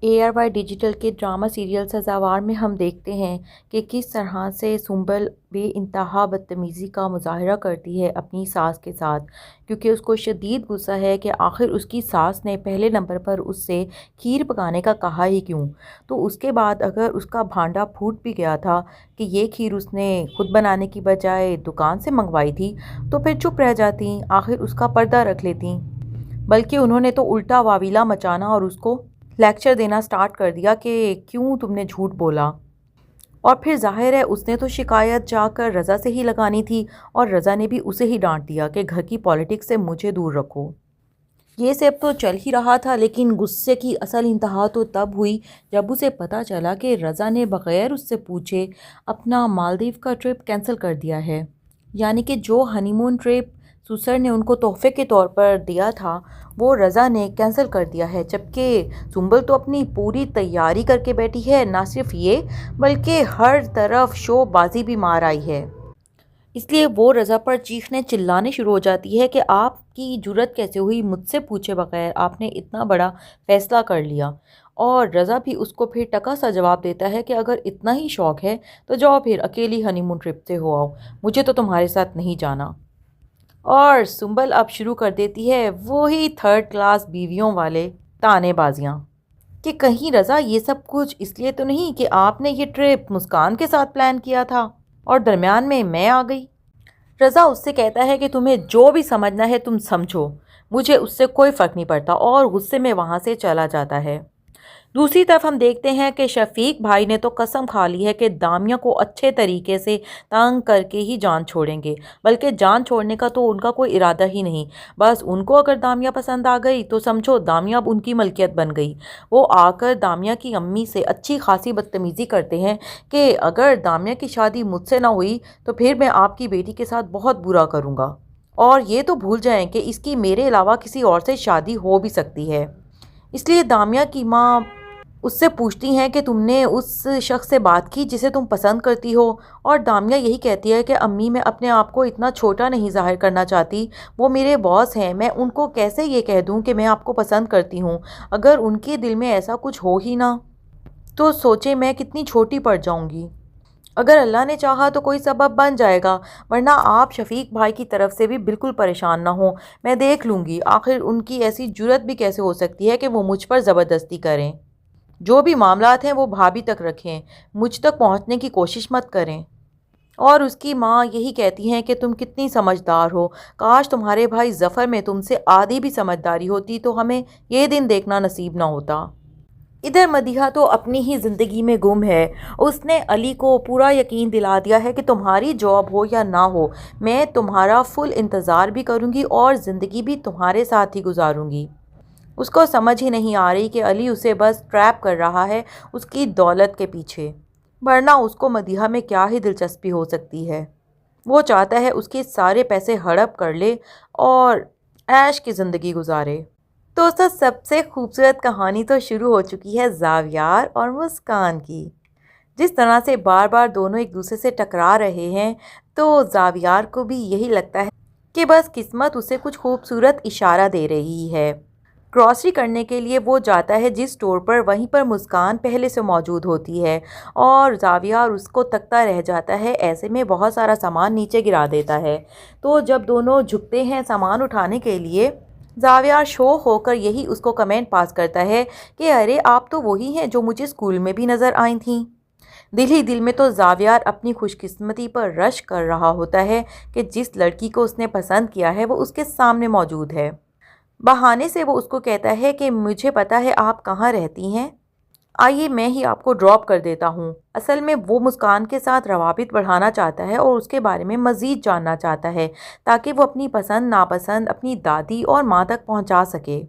ARY digital کے drama serial سزاوار میں ہم دیکھتے ہیں کہ کس طرح سے سنبل بے انتہا بدتمیزی کا مظاہرہ کرتی ہے اپنی ساس کے ساتھ، کیونکہ اس کو شدید غصہ ہے کہ آخر اس کی ساس نے پہلے نمبر پر اس سے کھیر پکانے کا کہا ہی کیوں۔ تو اس کے بعد اگر اس کا بھانڈا پھوٹ بھی گیا تھا کہ یہ کھیر اس نے خود بنانے کی بجائے دکان سے منگوائی تھی، تو پھر چپ رہ جاتی، آخر اس کا پردہ رکھ لیتی۔ بلکہ انہوں نے تو الٹا واویلا مچانا اور اس کو لیکچر دینا سٹارٹ کر دیا کہ کیوں تم نے جھوٹ بولا۔ اور پھر ظاہر ہے اس نے تو شکایت جا کر رضا سے ہی لگانی تھی، اور رضا نے بھی اسے ہی ڈانٹ دیا کہ گھر کی پالیٹکس سے مجھے دور رکھو۔ یہ سب تو چل ہی رہا تھا، لیکن غصے کی اصل انتہا تو تب ہوئی جب اسے پتہ چلا کہ رضا نے بغیر اس سے پوچھے اپنا مالدیو کا ٹرپ کینسل کر دیا ہے۔ یعنی کہ جو ہنی مون ٹرپ سسر نے ان کو تحفے کے طور پر دیا تھا، وہ رضا نے کینسل کر دیا ہے، جبکہ سنبل تو اپنی پوری تیاری کر کے بیٹھی ہے۔ نہ صرف یہ بلکہ ہر طرف شو بازی بھی مار آئی ہے۔ اس لیے وہ رضا پر چیخنے چلانے شروع ہو جاتی ہے کہ آپ کی جرأت کیسے ہوئی مجھ سے پوچھے بغیر آپ نے اتنا بڑا فیصلہ کر لیا۔ اور رضا بھی اس کو پھر ٹکا سا جواب دیتا ہے کہ اگر اتنا ہی شوق ہے تو جاؤ پھر اکیلی ہنی مون ٹرپ سے ہو آؤ، مجھے تو تمہارے ساتھ نہیں جانا۔ اور سنبل اب شروع کر دیتی ہے وہی تھرڈ کلاس بیویوں والے تانے بازیاں کہ کہیں رضا یہ سب کچھ اس لیے تو نہیں کہ آپ نے یہ ٹرپ مسکان کے ساتھ پلان کیا تھا اور درمیان میں آ گئی۔ رضا اس سے کہتا ہے کہ تمہیں جو بھی سمجھنا ہے تم سمجھو، مجھے اس سے کوئی فرق نہیں پڑتا، اور غصے میں وہاں سے چلا جاتا ہے۔ دوسری طرف ہم دیکھتے ہیں کہ شفیق بھائی نے تو قسم کھا لی ہے کہ دامیہ کو اچھے طریقے سے تنگ کر کے ہی جان چھوڑیں گے، بلکہ جان چھوڑنے کا تو ان کا کوئی ارادہ ہی نہیں، بس ان کو اگر دامیہ پسند آ گئی تو سمجھو دامیہ اب ان کی ملکیت بن گئی۔ وہ آ کر دامیہ کی امی سے اچھی خاصی بدتمیزی کرتے ہیں کہ اگر دامیہ کی شادی مجھ سے نہ ہوئی تو پھر میں آپ کی بیٹی کے ساتھ بہت برا کروں گا، اور یہ تو بھول جائیں کہ اس کی میرے علاوہ کسی اور سے شادی ہو بھی سکتی ہے۔ اس لیے دامیہ کی ماں اس سے پوچھتی ہیں کہ تم نے اس شخص سے بات کی جسے تم پسند کرتی ہو، اور دامیہ یہی کہتی ہے کہ امی میں اپنے آپ کو اتنا چھوٹا نہیں ظاہر کرنا چاہتی، وہ میرے باس ہیں، میں ان کو کیسے یہ کہہ دوں کہ میں آپ کو پسند کرتی ہوں؟ اگر ان کے دل میں ایسا کچھ ہو ہی نہ تو سوچے میں کتنی چھوٹی پڑ جاؤں گی۔ اگر اللہ نے چاہا تو کوئی سبب بن جائے گا، ورنہ آپ شفیق بھائی کی طرف سے بھی بالکل پریشان نہ ہوں، میں دیکھ لوں گی۔ آخر ان کی ایسی جرأت بھی کیسے ہو سکتی ہے کہ وہ مجھ پر زبردستی کریں؟ جو بھی معاملات ہیں وہ بھابھی تک رکھیں، مجھ تک پہنچنے کی کوشش مت کریں۔ اور اس کی ماں یہی کہتی ہیں کہ تم کتنی سمجھدار ہو، کاش تمہارے بھائی ظفر میں تم سے آدھی بھی سمجھداری ہوتی تو ہمیں یہ دن دیکھنا نصیب نہ ہوتا۔ ادھر مدیحہ تو اپنی ہی زندگی میں گم ہے۔ اس نے علی کو پورا یقین دلا دیا ہے کہ تمہاری جاب ہو یا نہ ہو، میں تمہارا فل انتظار بھی کروں گی اور زندگی بھی تمہارے ساتھ ہی گزاروں گی۔ اس کو سمجھ ہی نہیں آ رہی کہ علی اسے بس ٹریپ کر رہا ہے اس کی دولت کے پیچھے، ورنہ اس کو مدیحہ میں کیا ہی دلچسپی ہو سکتی ہے۔ وہ چاہتا ہے اس کے سارے پیسے ہڑپ کر لے اور عیش کی زندگی گزارے۔ دوستو، سب سے خوبصورت کہانی تو شروع ہو چکی ہے زاویار اور مسکان کی۔ جس طرح سے بار بار دونوں ایک دوسرے سے ٹکرا رہے ہیں، تو زاویار کو بھی یہی لگتا ہے کہ بس قسمت اسے کچھ خوبصورت اشارہ دے رہی ہے۔ گروسری کرنے کے لیے وہ جاتا ہے جس سٹور پر، وہیں پر مسکان پہلے سے موجود ہوتی ہے، اور زاویار اس کو تکتا رہ جاتا ہے، ایسے میں بہت سارا سامان نیچے گرا دیتا ہے۔ تو جب دونوں جھکتے ہیں سامان اٹھانے کے لیے، زاویار شوق ہو کر یہی اس کو کمنٹ پاس کرتا ہے کہ ارے آپ تو وہی ہیں جو مجھے اسکول میں بھی نظر آئی تھیں۔ دل ہی دل میں تو زاویار اپنی خوش قسمتی پر رشک کر رہا ہوتا ہے کہ جس لڑکی کو اس نے پسند کیا ہے وہ اس کے سامنے موجود ہے۔ بہانے سے وہ اس کو کہتا ہے کہ مجھے پتا ہے آپ کہاں رہتی ہیں، آئیے میں ہی آپ کو ڈراپ کر دیتا ہوں۔ اصل میں وہ مسکان کے ساتھ روابط بڑھانا چاہتا ہے اور اس کے بارے میں مزید جاننا چاہتا ہے، تاکہ وہ اپنی پسند ناپسند اپنی دادی اور ماں تک پہنچا سکے۔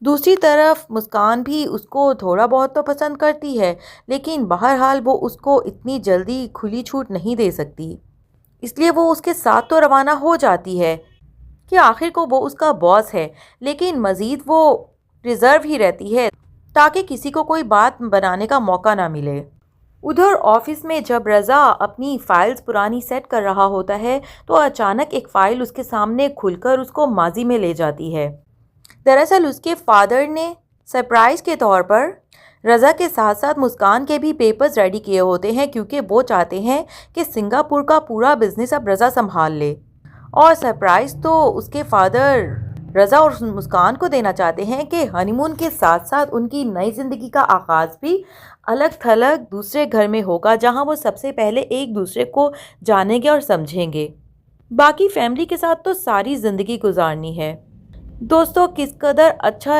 دوسری طرف مسکان بھی اس کو تھوڑا بہت تو پسند کرتی ہے، لیکن بہرحال وہ اس کو اتنی جلدی کھلی چھوٹ نہیں دے سکتی، اس لیے وہ اس کے ساتھ تو روانہ ہو جاتی ہے کہ آخر کو وہ اس کا باس ہے، لیکن مزید وہ ریزرو ہی رہتی ہے تاکہ کسی کو کوئی بات بنانے کا موقع نہ ملے۔ ادھر آفس میں جب رضا اپنی فائلز پرانی سیٹ کر رہا ہوتا ہے تو اچانک ایک فائل اس کے سامنے کھل کر اس کو ماضی میں لے جاتی ہے۔ دراصل اس کے فادر نے سرپرائز کے طور پر رضا کے ساتھ ساتھ مسکان کے بھی پیپرز ریڈی کیے ہوتے ہیں کیونکہ وہ چاہتے ہیں کہ سنگاپور کا پورا بزنس اب رضا سنبھال لے، اور سرپرائز تو اس کے فادر رضا اور مسکان کو دینا چاہتے ہیں کہ ہنی مون کے ساتھ ساتھ ان کی نئی زندگی کا آغاز بھی الگ تھلگ دوسرے گھر میں ہوگا، جہاں وہ سب سے پہلے ایک دوسرے کو جانیں گے اور سمجھیں گے۔ باقی فیملی کے ساتھ تو ساری زندگی گزارنی ہے۔ دوستو، کس قدر اچھا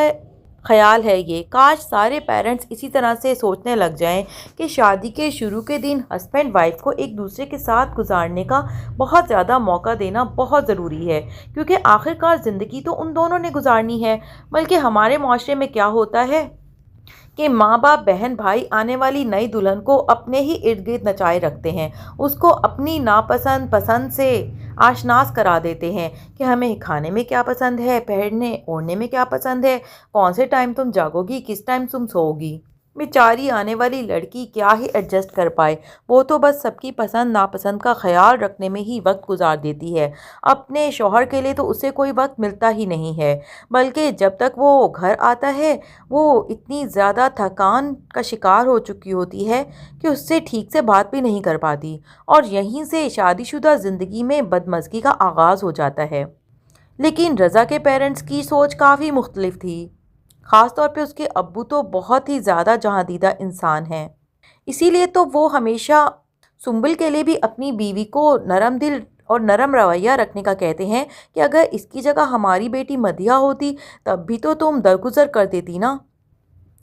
خیال ہے یہ، کاش سارے پیرنٹس اسی طرح سے سوچنے لگ جائیں کہ شادی کے شروع کے دن ہسبینڈ وائف کو ایک دوسرے کے ساتھ گزارنے کا بہت زیادہ موقع دینا بہت ضروری ہے، کیونکہ آخرکار زندگی تو ان دونوں نے گزارنی ہے۔ بلکہ ہمارے معاشرے میں کیا ہوتا ہے کہ ماں باپ بہن بھائی آنے والی نئی دلہن کو اپنے ہی ارد گرد نچائے رکھتے ہیں، اس کو اپنی ناپسند پسند سے آشناس کرا دیتے ہیں کہ ہمیں کھانے میں کیا پسند ہے، پہننے اوڑھنے میں کیا پسند ہے، کون سے ٹائم تم جاگو گی، کس ٹائم تم سو گی۔ بیچاری آنے والی لڑکی کیا ہی ایڈجسٹ کر پائے، وہ تو بس سب کی پسند ناپسند کا خیال رکھنے میں ہی وقت گزار دیتی ہے۔ اپنے شوہر کے لیے تو اسے کوئی وقت ملتا ہی نہیں ہے، بلکہ جب تک وہ گھر آتا ہے وہ اتنی زیادہ تھکان کا شکار ہو چکی ہوتی ہے کہ اس سے ٹھیک سے بات بھی نہیں کر پاتی، اور یہیں سے شادی شدہ زندگی میں بدمزگی کا آغاز ہو جاتا ہے۔ لیکن رضا کے پیرنٹس کی سوچ کافی مختلف تھی، خاص طور پہ اس کے ابو تو بہت ہی زیادہ جہاں دیدہ انسان ہیں، اسی لیے تو وہ ہمیشہ سنبل کے لیے بھی اپنی بیوی کو نرم دل اور نرم رویہ رکھنے کا کہتے ہیں کہ اگر اس کی جگہ ہماری بیٹی مدیحہ ہوتی تب بھی تو تم درگزر کر دیتی نا۔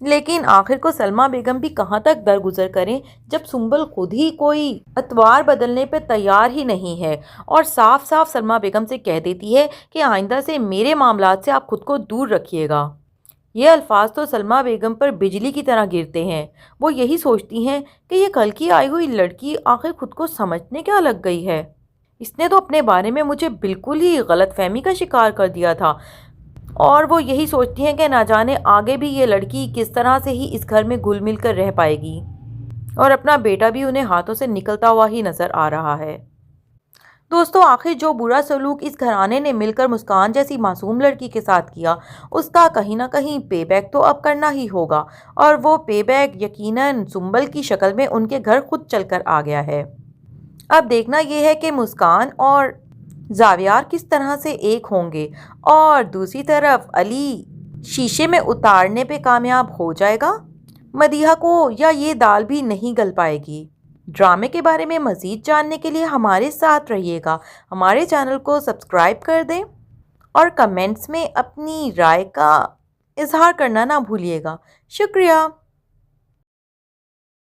لیکن آخر کو سلمیٰ بیگم بھی کہاں تک درگزر کریں جب سنبل خود ہی کوئی اتوار بدلنے پہ تیار ہی نہیں ہے، اور صاف صاف سلمیٰ بیگم سے کہہ دیتی ہے کہ آئندہ سے میرے معاملات سے آپ خود کو دور رکھیے گا۔ یہ الفاظ تو سلمیٰ بیگم پر بجلی کی طرح گرتے ہیں۔ وہ یہی سوچتی ہیں کہ یہ کل کی آئی ہوئی لڑکی آخر خود کو سمجھنے کیا لگ گئی ہے، اس نے تو اپنے بارے میں مجھے بالکل ہی غلط فہمی کا شکار کر دیا تھا۔ اور وہ یہی سوچتی ہیں کہ نہ جانے آگے بھی یہ لڑکی کس طرح سے ہی اس گھر میں گھل مل کر رہ پائے گی، اور اپنا بیٹا بھی انہیں ہاتھوں سے نکلتا ہوا ہی نظر آ رہا ہے۔ دوستو، آخر جو برا سلوک اس گھرانے نے مل کر مسکان جیسی معصوم لڑکی کے ساتھ کیا، اس کا کہیں نہ کہیں پے بیک تو اب کرنا ہی ہوگا، اور وہ پے بیک یقیناً سنبل کی شکل میں ان کے گھر خود چل کر آ گیا ہے۔ اب دیکھنا یہ ہے کہ مسکان اور زاویار کس طرح سے ایک ہوں گے، اور دوسری طرف علی شیشے میں اتارنے پہ کامیاب ہو جائے گا مدیحہ کو، یا یہ دال بھی نہیں گل پائے گی۔ ڈرامے کے بارے میں مزید جاننے کے لیے ہمارے ساتھ رہیے گا، ہمارے چینل کو سبسکرائب کر دیں اور کمنٹس میں اپنی رائے کا اظہار کرنا نہ بھولیے گا۔ شکریہ۔